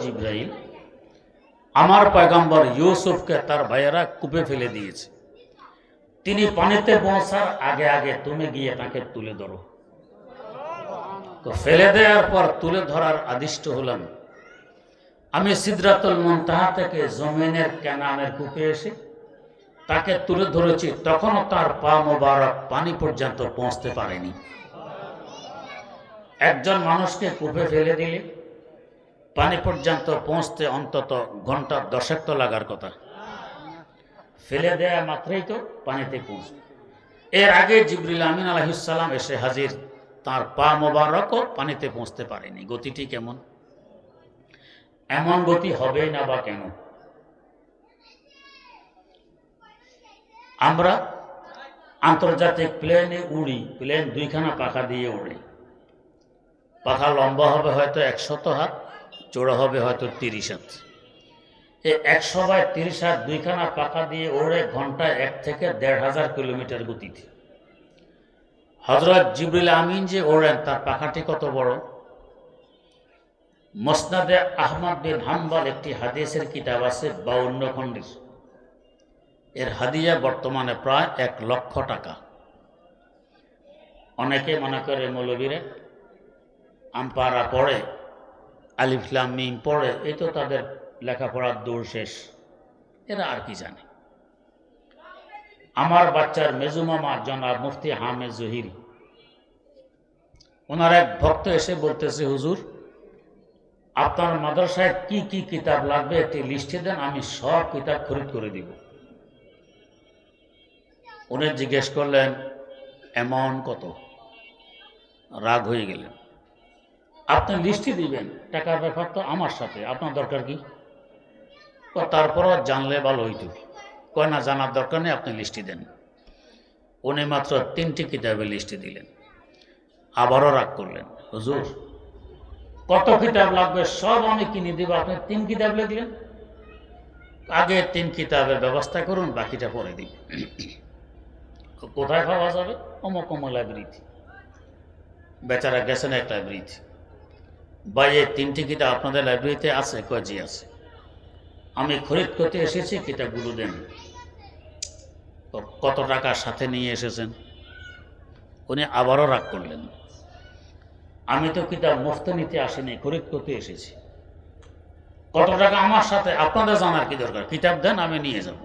জিব্রাইল আমার পয়গম্বর ইউসুফকে তার ভাইয়েরা কূপে ফেলে দিয়েছে, তিনি পানিতে পৌঁছার আগে আগে তুমি গিয়ে তাকে তুলে ধরো। তো ফেলে দেওয়ার পর তুলে ধরার আদিষ্ট হলাম। আমি সিদরাতুল মুনতাহা থেকে জমিনের কেনানের কূপে এসে তাকে তুলে ধরেছি, তখনও তার পা মোবারক পানি পর্যন্ত পৌঁছতে পারেনি। একজন মানুষকে কূপে ফেলে দিলে পানি পর্যন্ত পৌঁছতে অন্তত ঘন্টা 10 তো লাগার কথা, ফেলে দেয়া মাত্রই তো পানিতে পৌঁছবে। এর আগে জিবরিল আমিন আলাইহিস সালাম এসে হাজির, তার পা মোবারকও পানিতে পৌঁছতে পারেনি। গতিটি কেমন? এমন গতি হবে না বা কেন? আমরা আন্তর্জাতিক প্লেনে উড়ি, প্লেন 2খানা পাখা দিয়ে উড়ে। পাখা লম্বা হবে হয়তো 100 হাত, চৌড়া হবে হয়তো 30 হাত। এই 100/30 হাত 2খানা পাখা দিয়ে ওড়ে ঘন্টায় 1 থেকে 1500 কিলোমিটার গতিতে। হযরত জিবরিল আমিন যে ওড়েন তার পাখাটি কত বড়? মুসনাদে আহমদ বিন হাম্বল একটি হাদিসের কিতাব আছে 52 খণ্ডের। এর হাদিয়া বর্তমানে প্রায় 1 লক্ষ টাকা। অনেকে মনে করে মৌলবীরা আমপারা পড়ে, আলিফ লাম মিম পড়ে, এই তো তাদের লেখাপড়ার দৌড় শেষ, এরা আর কি জানে। আমার বাচ্চার মেজু মামা জনাব মুফতি হামিদ জহিরি, ওনার এক ভক্ত এসে বলতেছে, হুজুর আপনার মাদ্রাসায় কি কি কিতাব লাগবে একটি লিস্টে দেন, আমি সব কিতাব খরিদ করে দিব। উনি জিজ্ঞেস করলেন অ্যামাউন্ট কত? রাগ হয়ে গেলেন। আপনি লিস্টে দিবেন, টাকার ব্যাপার তো আমার সাথে, আপনার দরকার কি? তারপরও জানলে ভালো হইত। কয় না, জানার দরকার নেই, আপনি লিস্টে দেন। উনি মাত্র 3টি কিতাবের লিস্টে দিলেন। আবারও রাগ করলেন, হুজুর কত কিতাব লাগবে? সব আমি কিনে দেব, আপনি 3 কিতাব লিখলেন। আগে 3 কিতাবের ব্যবস্থা করুন, বাকিটা পরে দিন। কোথায় পাওয়া যাবে? অমুক লাইব্রেরিতে। বেচারা গেছেন এক লাইব্রেরিতে। ভাই এই 3টি কিতাব আপনাদের লাইব্রেরিতে আছে? কয় জি আছে। আমি খরিদ করতে এসেছি, কিতাবগুলো দেন। কত টাকা সাথে নিয়ে এসেছেন? উনি আবারও রাগ করলেন, আমি তো কিতাব মুফত নিতে আসিনি, খরিদ করতে এসেছি। কত টাকা আমার সাথে? আপনাদের জানার কি দরকার, কিতাব দেন, আমি নিয়ে যাব।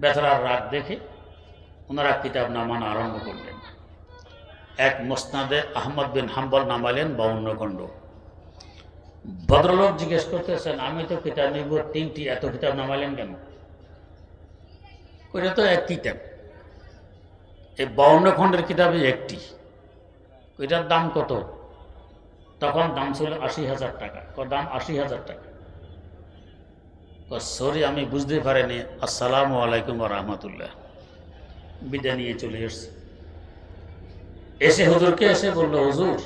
বেচারার রাগ দেখে ওনারা কিতাব নামানো আরম্ভ করলেন। এক মুসনাদে আহমদ বিন হাম্বল নামালেন 52 খণ্ড। ভদ্রলোক জিজ্ঞেস করতেছেন, আমি তো কিতাব নিব 3টি, এত কিতাব নামালেন কেন? ওইটা তো এক কিতাব, এই 52 খণ্ডের কিতাবে একটি। ওইটার দাম কত? তখন দাম ছিল 80,000 টাকা। দাম 80,000 টাকা। সরি আমি বুঝতে পারিনি, আসসালামু আলাইকুম ওয়া রাহমাতুল্লাহ। বিদায় নিয়ে চলে এসছে। এসে হুজুরকে এসে বলল, হুজুর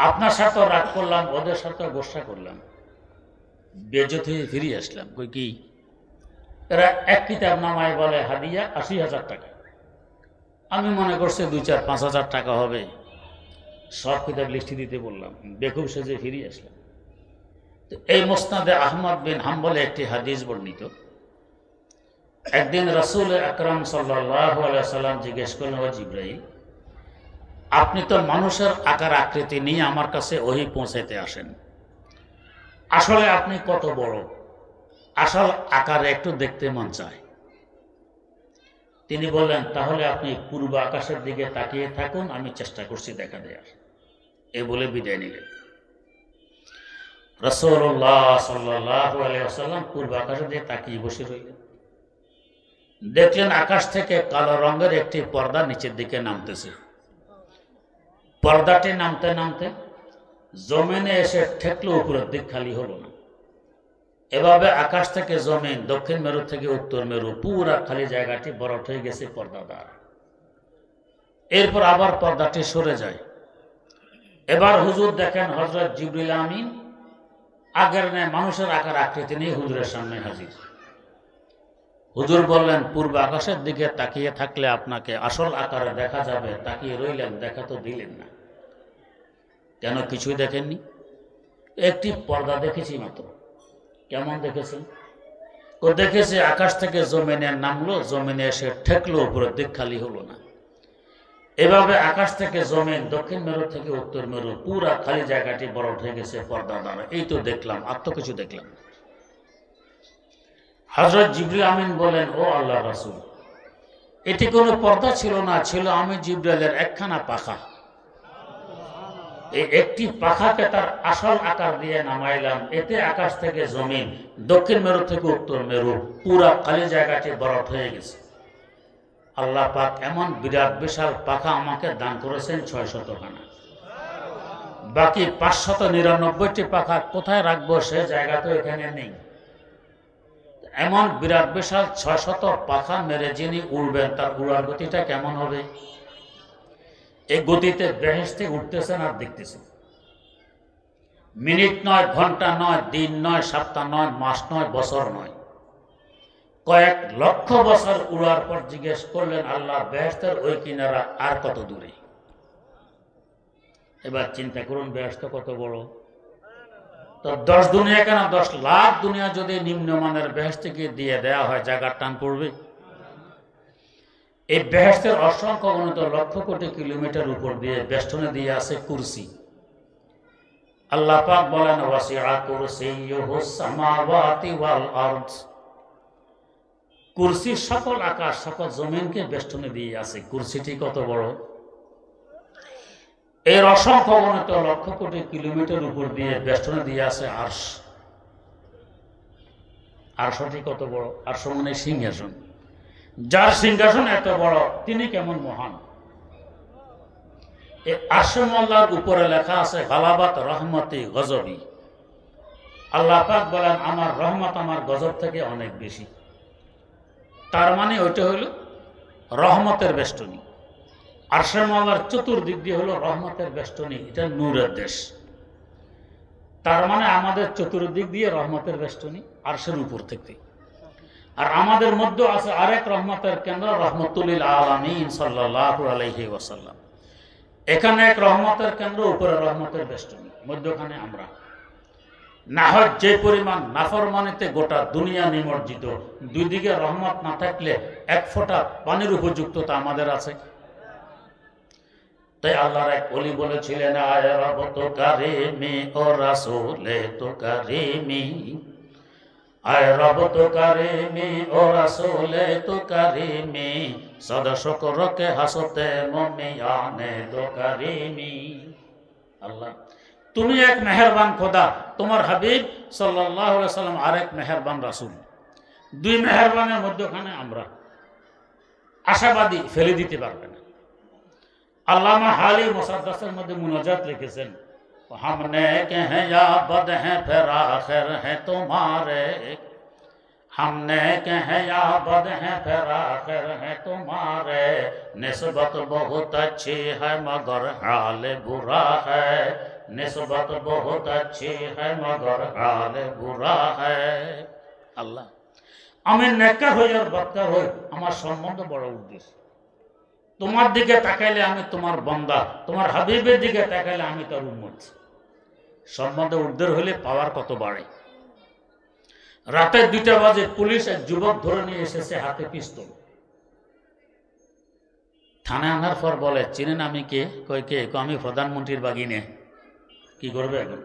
আপনার সাথে রাগ করলাম, ওদের সাথে গোসা করলাম, বেজত হয়ে ফিরে আসলাম। কই কি? এরা এক কিতাব নামায় বলে হাদিয়া 80,000 টাকা। আমি মনে করছি 2-4-5 হাজার টাকা হবে। সব কিতাব লিস্টে দিতে বললাম, বেকুব সেজে ফিরে আসলাম। তো এই মুসনাদে আহমদ বিন হাম্বলে একটি হাদিস বর্ণিত। একদিন রাসূল আকরাম সাল্লাল্লাহু আলাইহি ওয়াসাল্লাম জিজ্ঞেস করলেন, ও জিবরাইল আপনি তো মানুষের আকার আকৃতি নিয়ে আমার কাছে ওহী পৌঁছাইতে আসেন, আসলে আপনি কত বড়? আসল আকারে একটু দেখতে মন চায়। তিনি বললেন, তাহলে আপনি পূর্ব আকাশের দিকে তাকিয়ে থাকুন, আমি চেষ্টা করছি দেখা দেয়ার। এ বলে বিদায় নিলেন। রাসূলুল্লাহ সাল্লাল্লাহু আলাইহি ওয়াসাল্লাম পূর্ব আকাশের দিকে তাকিয়ে বসে রইলেন। দেখলেন আকাশ থেকে কালো রঙের একটি পর্দা নিচের দিকে নামতেছে। পর্দাটি নামতে নামতে জমিনে এসে ঠেকলো, উপরের দিক খালি হলো না। এভাবে আকাশ থেকে জমিন, দক্ষিণ মেরু থেকে উত্তর মেরু, পুরা খালি জায়গাটি বরফ হয়ে গেছে পর্দা দ্বারা। এরপর আবার পর্দাটি সরে যায়। এবার হুজুর দেখেন হযরত জিবরিল আমিন আগের ন্যায় মানুষের আকার আকৃতি নিয়ে হুজুরের সামনে হাজির। হুজুর বললেন, পূর্ব আকাশের দিকে তাকিয়ে থাকলে আপনাকে আসল আকারে দেখা যাবে, তাকিয়ে রইলেন, দেখা তো দিলেন না। কেন? কিছুই দেখেননি? একটি পর্দা দেখেছি মাত্র। কেমন দেখেছেন? ও দেখেছে আকাশ থেকে জমিনে নামলো, জমিনে এসে ঠেকলো, উপরের দিক খালি হলো না। এভাবে আকাশ থেকে জমিন, দক্ষিণ মেরু থেকে উত্তর মেরু, পুরা খালি জায়গাটি বড় হয়ে গেছে পর্দা দ্বারা। এই তো দেখলাম, আর তো কিছু দেখলাম না। হযরত জিবরিল আমিন বলেন, ও আল্লাহ রাসূল, এটি কোনো পর্দা ছিল না, ছিল আমি জিবরাইলের একখানা পাখা। এই একটি পাখাকে তার আসল আকার দিয়ে নামাইলাম, এতে আকাশ থেকে জমিন, দক্ষিণ মেরু থেকে উত্তর মেরু, পুরা খালি জায়গাটি বরফ হয়ে গেছে। আল্লাহ পাক এমন বিরাট বিশাল পাখা আমাকে দান করেছেন 600 খানা। বাকি 599টি পাখা কোথায় রাখবো সে জায়গা তো এখানে নেই। এমন বিরাট বিশাল 600 পাখা মেরে যিনি উড়বেন, তার উড়ার গতিটা কেমন হবে? এই গতিতে বেহেশতে উঠতেছেন আর দেখতেছেন। মিনিট নয়, ঘন্টা নয়, দিন নয়, সপ্তাহ নয়, মাস নয়, বছর নয়, কয়েক লক্ষ বছর উড়ার পর জিজ্ঞেস করলেন, আল্লাহ বেহেশতের ওই কিনারা আর কত দূরে? এবার চিন্তা করুন বেহেশত কত বড়। তো 10 দুনিয়া কেন, 10 লাখ দুনিয়া যদি নিম্নমানের বেহেশতকে দিয়ে দেওয়া হয়, জায়গার টান পড়বে? এই বেহেশতের অসংখ্য গণিত লক্ষ কোটি কিলোমিটার উপর দিয়ে বেষ্টনে দিয়ে আছে কুরসি। আল্লাহ পাক বলেন, ওয়াসিআ কুরসিয়্যুহুস সামাওয়াতি ওয়াল আরদ। কুরসি সকল আকাশ, সকল জমিনকে বেষ্টনে দিয়ে আছে। কুরসিটি কত বড়! এর অসংখ্য গণিত লক্ষ কোটি কিলোমিটার উপর দিয়ে বেষ্টনে দিয়ে আছে আরশ। আরশটি কত বড়! আরশ মানে সিংহাসন। যার সিংহাসন এত বড়, তিনি কেমন মহান! এই আরশে মোল্লার উপরে লেখা আছে গালাবাত রহমতি গজবি। আল্লাহ পাক বলেন, আমার রহমত আমার গজব থেকে অনেক বেশি। তার মানে ওইটা হইল রহমতের বেষ্টনী। আরশে মোল্লার চতুর্দিক দিয়ে হলো রহমতের বেষ্টনী, এটা নূরের দেশ। তার মানে আমাদের চতুর্দিক দিয়ে রহমতের বেষ্টনী আরশের উপর থেকে। আর আমাদের মধ্যে আছে আরেক রহমতের কেন্দ্র, রহমতুল লিল আলামিন সাল্লাল্লাহু আলাইহি ওয়াসাল্লাম। এখানে এক রহমতের কেন্দ্র, উপরে রহমতের বেষ্টনী, মধ্যখানে আমরা। না হয় যে পরিমাণ নাফরমানিতে গোটা দুনিয়া নিমজ্জিত, দুই দিকে রহমত না থাকলে এক ফোঁটা পানির উপযুক্ততা আমাদের আছে। তাই আল্লাহর এক ওলি বলেছিলেন, আয় রব তো কারিমি ও রাসূলে তো কারিমি, আয় রব তো কারিমি ও রাসূলে তো কারিমি, সদা শুকর কে হাসতে মুমিয়ানে তো কারিমি। আল্লাহ, তুমি এক মেহেরবান খোদা, তোমার হাবিব সাল্লাল্লাহু আলাইহি সাল্লাম আরেক মেহেরবান রাসূল। দুই মেহেরবানের মধ্যখানে আমরা। আশাবাদী ফেলে দিতে পারবে না। আল্লামা হালি মুসাদ্দাসের মধ্যে মুনাজাত লিখেছেন, हमने के हैं या बद हैं फिर आखिर है तुम्हारे, हमने के हैं या बद हैं फिर आखिर है तुम्हारे, निस्बत बहुत अच्छी है मगर हाल बुरा है, निस्बत बहुत अच्छी है मगर हाल बुरा है। আল্লাহ, আমি নেককার হই আর বদকার হই, আমার সম্বন্ধ বড় উদ্দেশ্য। তোমার দিকে তাকাইলে আমি তোমার বান্দা, তোমার হাবিবের দিকে তাকাইলে আমি তার উম্মত। সম্বন্ধে উর্ধের হলে পাওয়ার কত বাড়ে। রাতে 2টা বাজে পুলিশ এক যুবক ধরে নিয়ে এসেছে, হাতে পিস্তল। থানায় আনার পর বলে, চিনেন আমি কে? কই কে? আমি প্রধানমন্ত্রীর বাগিনে। কি করবে এখন?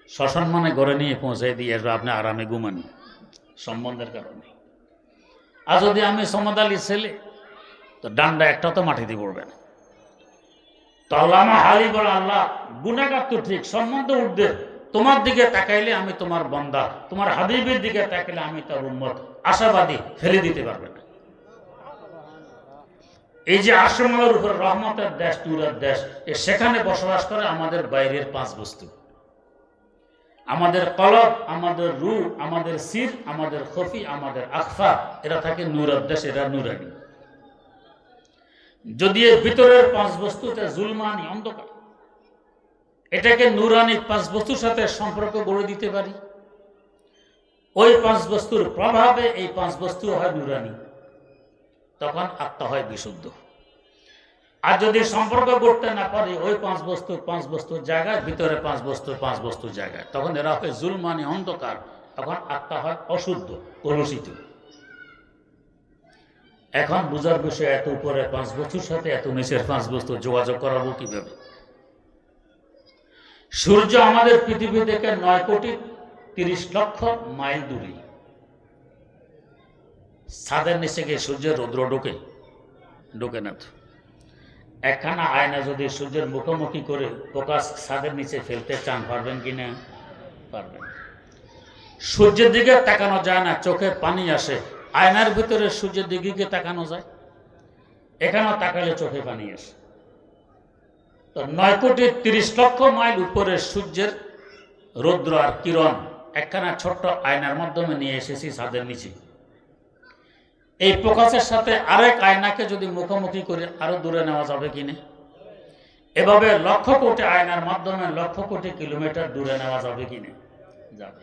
সসম্মানে ঘরে নিয়ে পৌঁছে দিয়ে আসবে, আপনি আরামে ঘুমান সম্বন্ধের কারণে। আর যদি আমি সমাদ আলীর ছেলে, তো ডান্ডা একটা তো মাটিতে পড়বে না। তো আল্লামা হালি বলে, আল্লাহ গুনাহগার তো ঠিক, সম্বন্ধ উঠবে, তোমার দিকে তাকাইলে আমি তোমার বান্দা, তোমার হাবিবের দিকে তাকাইলে আমি তার উম্মত। আশাবাদী ফেলে দিতে পারবে না। এই যে আশ্রমের উপর রহমতের দেশ, নূরের দেশ, সেখানে বসবাস করে আমাদের বাইরের 5 বস্তু। আমাদের কলব, আমাদের রূহ, আমাদের সির, আমাদের খফি, আমাদের আখফা, এরা থাকে নূরের দেশ, এরা নূরানি। যদি এর ভিতরের 5 বস্তুতে জুলমানি অন্ধকার, এটাকে নূরানি 5 বস্তুর সাথে সম্পর্ক গড়ে দিতে পারি, ওই 5 বস্তুর প্রভাবে এই 5 বস্তু হয় নূরানি, তখন আত্মা হয় বিশুদ্ধ। আর যদি সম্পর্ক করতে না পারি ওই পাঁচ বস্তুর জায়গায়, ভিতরে পাঁচ বস্তুর জায়গায়, তখন এরা হয় জুলমানি অন্ধকার, তখন আত্মা হয় অশুদ্ধ, কলুষিত। এখন বুঝার বিষয়, এত উপরে 5 বস্তুর সাথে এত নিচের 5 বস্তু যোগাযোগ করাবো কিভাবে? সূর্য আমাদের পৃথিবী থেকে 9,30,00,000 মাইল দূরে। ছাদের নিচে গিয়ে সূর্যের রৌদ্র ঢোকে না তো। একখানা আয়না যদি সূর্যের মুখোমুখি করে প্রকাশ ছাদের নিচে ফেলতে চান, পারবেন কিনা? পারবেন। সূর্যের দিকে তাকানো যায় না, চোখে পানি আসে। আয়নার ভিতরে সূর্যের দিকে তাকানো যায়, এখানেও তাকালে চোখে পানি আসে। তো 9,30,00,000 মাইল উপরে সূর্যের রৌদ্র আর কিরণ একখানা ছোট্ট আয়নার মাধ্যমে নিয়ে এসেছি ছাদের নিচে। এই প্রকাশের সাথে আরেক আয়নাকে যদি মুখোমুখি করে আরো দূরে নেওয়া যাবে কিনা? এভাবে 1,00,000 কোটি আয়নার মাধ্যমে 1,00,000 কোটি কিলোমিটার দূরে নেওয়া যাবে কিনা? যাবে।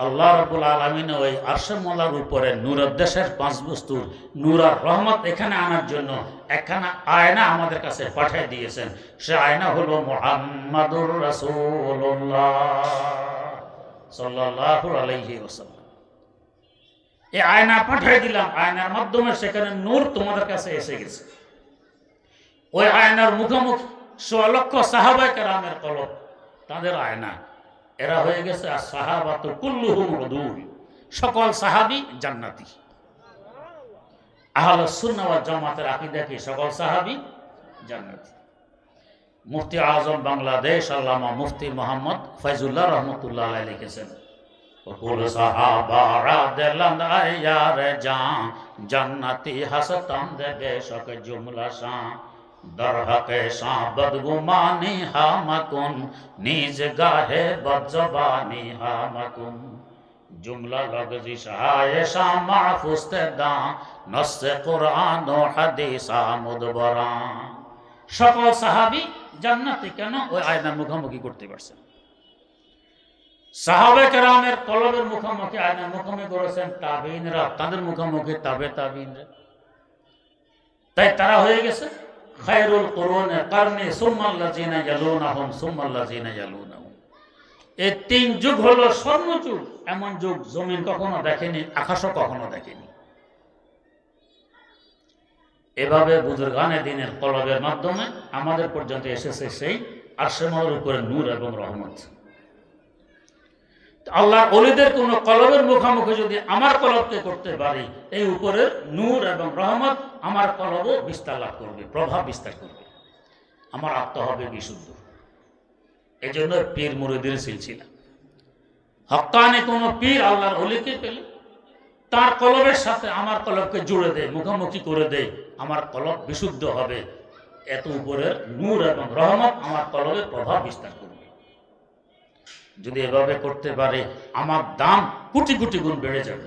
আল্লাহ রাব্বুল আলামিন ওই আরশে মওলার উপরে নূরের দেশের 5 বস্তুর নূর আর রহমত এখানে আনার জন্য একখানা আয়না আমাদের কাছে পাঠিয়ে দিয়েছেন। সে আয়না হলো মুহাম্মাদুর রাসূলুল্লাহ সাল্লাল্লাহু আলাইহি ওয়াসাল্লাম। এই আয়না পাঠিয়ে দিলাম, আয়নার মাধ্যমে সেখানে নূর তোমাদের কাছে এসে গেছে। ওই আয়নার মুখোমুখি 1,00,000 সাহাবায়ে কেরামের কলব, তাদের আয়না। এরা হয়ে গেছে আর সাহাবাতু কুল্লুহুম উদুল, সকল সাহাবী জান্নাতি। আহলুস সুন্নাহ ওয়াল জামাতের আকীদা কি? সকল সাহাবী জান্নাতি। মুফতি আজম বাংলাদেশ আল্লামা মুফতি মোহাম্মদ ফয়জুল্লাহ রহমতুল্লাহ আলাইহি লিখেছেন, কুল সাহাবারা দিলান ইয়ার জান জান্নাতি হাসতাম দে বেশক জুমলা শান দর হকে শাহ বদগুমানি হামাকুন নিজ গাহে বদজবানি হামাকুন জুমলা লগজি শাহে শাহ মাহফুজতে দা নসে কুরআন ও হাদিস মুদবরা। সকল সাহাবী জান্নাতি কেন? ওই আয়নার মুখোমুখি করতে পারছেন। সাহাবায়ে কেরামের কলবের মুখোমুখি আয়নার মুখোমুখি করেছেন তাবেঈনরা, তাদের মুখোমুখি তাবেঈনরা। তাই তারা হয়ে গেছে খায়রুল কুরুনে কারনি সুম্মাল্লাযিনা ইয়ালুনাহুম সুম্মাল্লাযিনা ইয়ালুনাহুম। এই 3 যুগ হলো স্বর্ণ যুগ। এমন যুগ জমিন কখনো দেখেনি, আকাশও কখনো দেখেনি। এভাবে বুজুর্গানে দ্বীনের কলবের মাধ্যমে আমাদের পর্যন্ত এসেছে সেই আরশে মওলার উপরে নূর এবং রহমত। আল্লাহর ওলিদের কোন কলবের মুখোমুখি যদি আমার কলবকে করতে পারি, এই উপরের নূর এবং রহমত আমার কলবও বিস্তার লাভ করবে, প্রভাব বিস্তার করবে, আমার আত্মা হবে বিশুদ্ধ। এই জন্য পীর মুরিদের সিলসিলা। হক্কানি কোন পীর আল্লাহর ওলিকে পেলে তার কলবের সাথে আমার কলবকে জুড়ে দেয়, মুখোমুখি করে দেয়, আমার কলব বিশুদ্ধ হবে। এত উপরের নূর এবং রহমত আমার কলবে প্রভাব বিস্তার করবে। যদি এভাবে করতে পারে আমার দাম কোটি কোটি গুণ বেড়ে যাবে।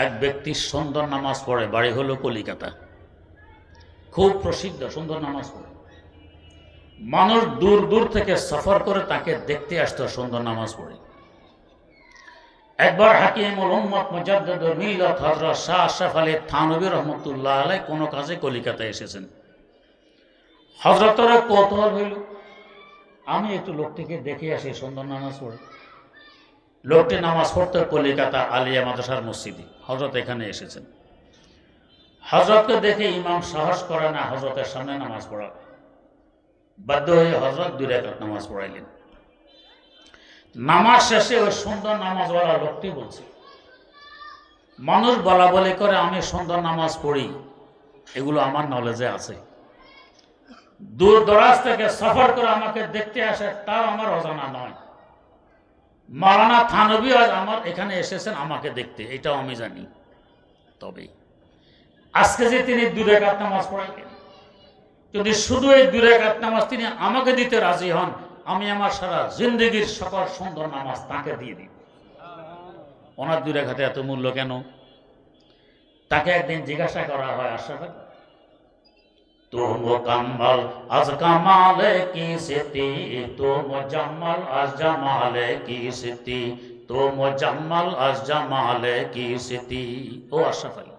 এক ব্যক্তি সুন্দর নামাজ পড়ে, বাড়ি হলো কলিকাতা, খুব প্রসিদ্ধ, সুন্দর নামাজ পড়ে। মানুষ দূর দূর থেকে সফর করে তাকে দেখতে আসতো সুন্দর নামাজ পড়ে। একবার হাকিমুল উম্মত মুজাদ্দিদুল মিল্লাত হযরত শাহ আশরাফ আলী থানভী রহমাতুল্লাহ আলাইহি কোনো কাজে কলিকাতায় এসেছেন। হযরতের কৌতূহল হইল, আমি একটু লোকটিকে দেখে আসি সুন্দর নামাজ পড়ে। লোকটি নামাজ পড়তে কলিকাতা আলিয়া মাদ্রাসার মসজিদে, হযরত এখানে এসেছেন। হযরতকে দেখে ইমাম সাহস করে না হযরতের সামনে নামাজ পড়া। বাধ্য হয়ে হযরত 2 রাকাত নামাজ পড়াইলেন। নামাজ শেষে ওই সুন্দর নামাজওয়ালা লোকটি বলছে, মানুষ বলা বলি করে আমি সুন্দর নামাজ পড়ি, এগুলো আমার নলেজে আছে। দূর দরাজ থেকে সফর করে আমাকে দেখতে আসে, তাও আমার অজানা নয়। মাওলানা থানভী আজ আমার এখানে এসেছেন আমাকে দেখতে, এটাও আমি জানি। তবে আজকে যে তিনি 2 রাকাত নামাজ পড়াইলেন, যদি শুধু এই 2 রাকাত নামাজ তিনি আমাকে দিতে রাজি হন, আমি আমার সারা জিন্দগির সকল সুন্দর নামাজ তাকে দিয়ে দিব। ওনার 2 রাকাতে এত মূল্য কেন? তাকে একদিন জিজ্ঞাসা করা হয়, আশরাফ তো মুকাম্মাল আজ কামালে কি সিতি, তো মুজাম্মাল আজ জামালে কি সিতি, তো মুজাম্মাল আজ জামালে কি সিতি। ও আশরাফ আলী,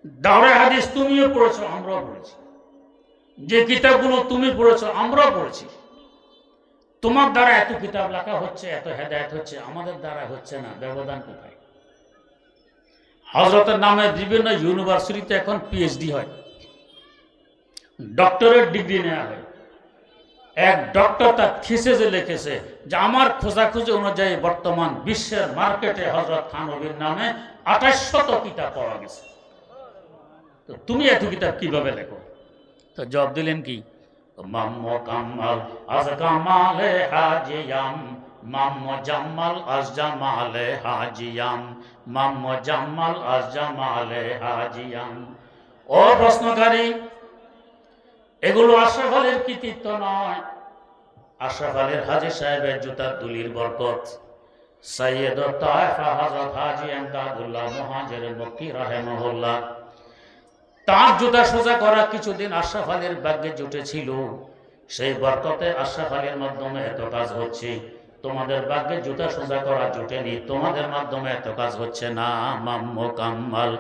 দাওরে হাদিস তুমিও পড়েছো, আমরাও পড়েছি। যে কিতাবগুলো তুমি পড়েছো আমরাও পড়েছি। তোমার দ্বারা এত কিতাব লেখা হচ্ছে, এত হেদায়েত হচ্ছে, আমাদের দ্বারা হচ্ছে না। ব্যবধান কোথায়? হযরতের নামে বিভিন্ন ইউনিভার্সিটিতে এখন পিএইচডি হয়, ডক্টরেট ডিগ্রি নেওয়া হয়। এক ডক্টর তার থিসিসে লিখেছে যে আমার খোঁজাখুঁজি অনুযায়ী বর্তমান বিশ্বের মার্কেটে হযরত থানবীর নামে 2800 কিতাব পাওয়া গেছে। তো তুমি এত কিতাব কিভাবে লেখো? তো জবাব দিলেন কি, মাম্মো কামাল আজ কামালে হাজিয়াম, মাম্মো জাম্মাল আজ জামালে হাজিয়াম, মাম্মো জাম্মাল আজ জামালে হাজিয়াম। ও প্রশ্নকারী, এগুলো আশরাফ আলীর কৃতিত্ব নয়, আশরাফ আলীর হাজী সাহেবের জুতার দুলির বরকত। সৈয়দ তায়েফা হযরত হাজী এমদাদুল্লাহ মুহাজির মক্কি রাহিমাহুল্লাহ, তার জুতা সোজা করা কিছুদিন আশরাফ আলীর ভাগ্যে জুটেছিল। সেই বরকতে আশরাফ আলীর মাধ্যমে এত কাজ হচ্ছে। তোমাদের ভাগ্যে জুতা সোজা করা জুটেনি, তোমাদের মাধ্যমে এত কাজ হচ্ছে না। মাম্মো কাম্মাল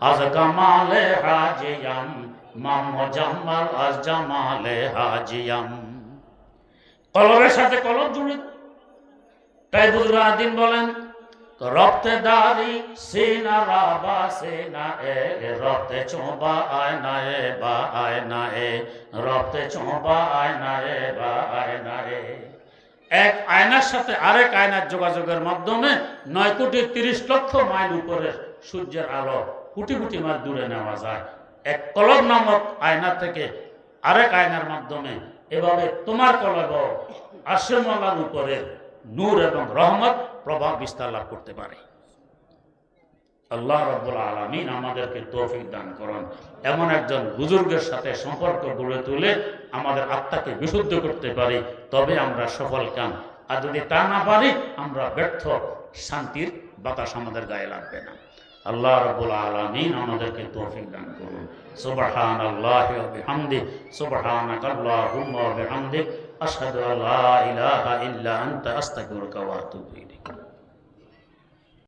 আজ কামালে হাজিয়াম, মাম্মো জাম্মাল আজ জামালে হাজিয়াম। কলমের সাথে কলম জুড়ে। তাই বুজুর্গ দিন বলেন, রক্তে দাড়ি সিনা রাবা সিনা এ, রক্তে চোবা আয়না এ বা আয়না এ, রক্তে চোবা আয়না এ বা আয়না এ। এক আয়নার সাথে আরেক আয়নার যোগাযোগের মাধ্যমে 9,30,00,000 মাইল উপরে সূর্যের আলো কোটি কোটি মাইল দূরে নেওয়া যায় এক কলব নামক আয়না থেকে আরেক আয়নার মাধ্যমে। এভাবে তোমার কলব আরশের উপরে নূর এবং রহমত প্রভাব বিস্তার লাভ করতে পারে। আল্লাহ রাব্বুল আলামিন আমাদেরকে তৌফিক দান করুন, এমন একজন বুজুর্গের সাথে সম্পর্ক গড়ে তুলে আমাদের আত্মাকে বিশুদ্ধ করতে পারি, তবে আমরা সফল কাম। আর যদি তা না পারি, আমরা ব্যর্থ, শান্তির বাতাস আমাদের গায়ে লাগবে না। আল্লাহ রাব্বুল আলামিন আমাদেরকে তৌফিক দান করুন। সুবহানাল্লাহি ওয়া বিহামদিহি, সুবহানাকাল্লাহুম্মা ওয়া বিহামদিক, আশহাদু আল্লা ইলাহা ইল্লা আনতা আস্তাগফিরুকা ওয়া আতুবু ইলাইক।